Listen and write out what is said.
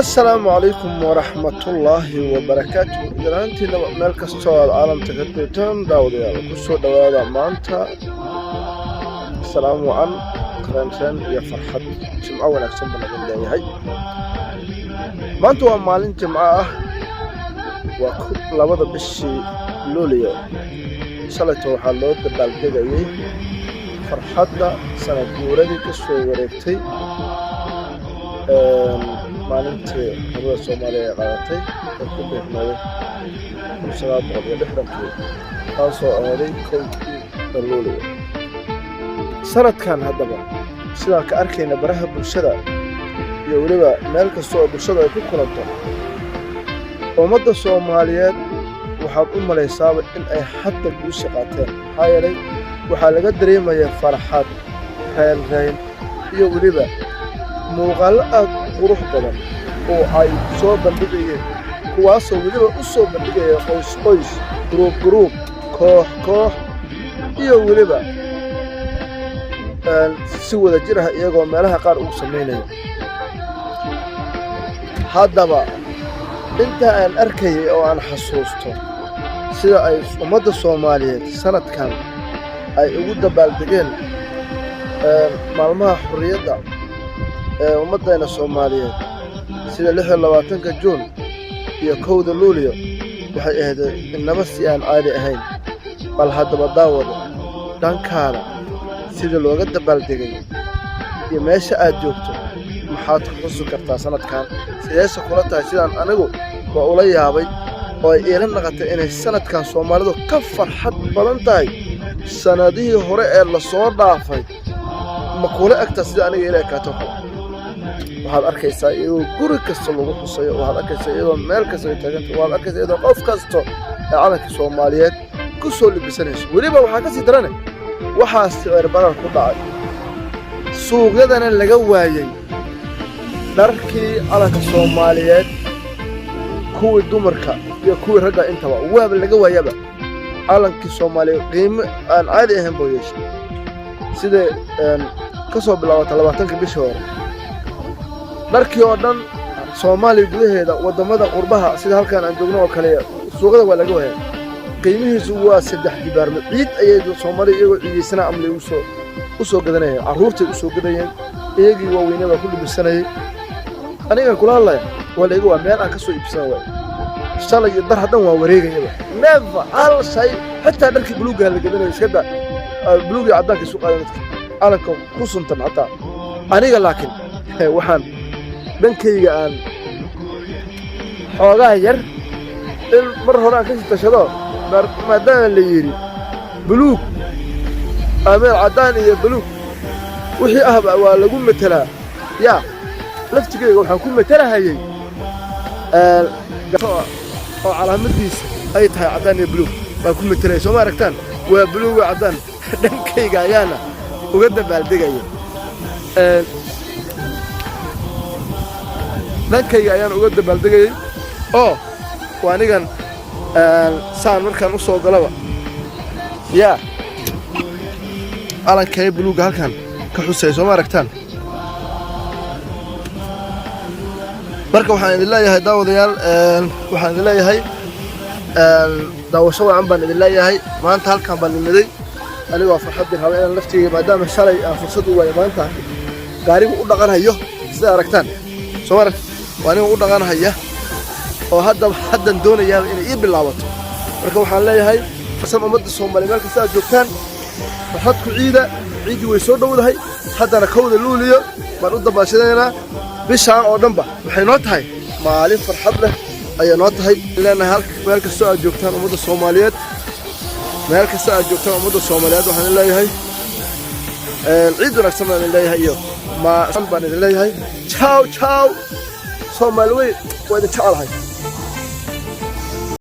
السلام عليكم ورحمة الله وبركاته. جرانتي ملك استوى العالم تكتبتان داوديا وكسو دوادا مانتا. السلام عن كرانتان يا فرحة جمعة ونكسن بلغن هاي مانتو مالين جمعة وكل لبدا بشي لوليو شالتو حالو دبالدقايي فرحة سنة جوردي كسو وريكتي maalintii hawada Soomaaliya ay qaadatay ee ku beegnaday taasoo aaday kowdii Luulyo sanadkan haddaba sidaan ka arkayna baraha bulshada iyo waliba meel kasta oo bulshada ay ku kulanto ummadda Soomaaliyeed waxaad u malaysaaba in ay hadda guusha qaateen maxaa yeelay waxaa laga dareemayaa farxad reyn iyo waliba muuqaal aad qurux badan oo ay soo bandhigayeen kuwaasoo waliba u soo bandhigaya qoys group koox iyo waliba si wada jir ah iyagoo meelaha qaar ugu sameynaya haddaba inta aan arkayay oo aan xasuusto sida ay ummadda Soomaaliyeed sanadkan ay ugu dabaaldegeen maalmaha xurriyadda ummaddeena Soomaaliyeed sida 26 Juun iyo 1 Luulyo waxay ahayd inaba si aan caadi ahayn bal haddaba daawado dhankaada sida looga dabaaldegay iyo meesha aad joogto maxaad ku xusu kartaa sanadkan sideese kula tahay sidaan anigu waa ula yaabay oo ay ila naqatay inay sanadkan Soomaalidu ka farxad badan tahay sanadihii hore ee la soo dhaafay ma kula agta sida aniga ilaa ka tahay waxaad arkaysaa iyadoo guri kasta lagu xusayo waxaad arkaysaa iyadoo meel kasta ay taagan tahay waxaad arkaysaa iyadoo qof kasta ee calanka Soomaaliyeed ku soo libisanayso waliba waxaa ka sii daran waxaa sicir barar ku dhacay suuqyadana laga waayay dharkii calanka Soomaaliyeed kuwii dumarka iyo kuwii ragga intaba waaba laga waayaba calankii Soomaaliyeed qiimo aan caadi ahayn buu yeeshay sida ka soo bilaabata 20 bishii hore dharkii oo dhan Soomaaliya gudaheeda wadamada qurbaha sida halkaan aan joogno oo kale suuqada waa laga waayay qiimihiisu waa 3 dibaarmo ciid ayay Soomaaliya iyagoo ciideysana amlay u soo gadanayeen caruurtay u soo gadayeen iyagii waaweynaba ku libisanayay aniga kula hadlay wala igu waa meel aan ka soo iibsan waay shalay dar hadan waa wareegayaba never hal shay hatta dharkii buluuga la gadanayay iska da buluuga cadaanka suuq qaadanadka calanka ku suntan hatta aniga laakiin waxaan dhankayga aan xoogaa yar in mar hore aan ka sii tashado maadaama la yiri buluug ameen cadaan iyo buluug wixii ahba waa lagu metelaa yaa laftigayga waxaan ku metelahayay oo calaamadiisa ay tahay cadaan iyo buluug baan ku metelay soo ma aragtaan waa buluug iyo cadaan dhankayga ayaana uga dabaaldegaya dhankayga ayaan uga dabaaldegayay oo waa anigan saan markaan u soo galaba yaa calankay buluuga halkan ka xusay soo ma aragtaan marka waxaan idin leeyahay daawadayaal waxaan idin leeyahay daawasho wacan baan idin leeyahay maanta halkan baan nimaday anigoo farxad raba inaan laftiga maadaama shalay aan fursad u waayay maanta gaarigu u dhaqanayo sida aragtaan soo marag waa aniga u dhaqanaya oo haddan doonayaa inay ii bilaabato marka waxaan leeyahay farsam ummadda Soomaaliyeed meel kasta aad joogtaan farxad ku ciidi way soo dhowdahay haddana 1 Luulyo baan u dabaashadaynaa bishaan oo dhanba waxay noo tahay maalin farxad leh ayay noo tahay leenahay meel kasta aad joogtaan ummadda Soomaaliyeed meel kasta aad joogtaan ummadda Soomaaliyeed waxaan leeyahay ciid wanaagsan baan leeyahay iyo ma baan leeyahay ciao Soomaaliyeed waa idin jecelahay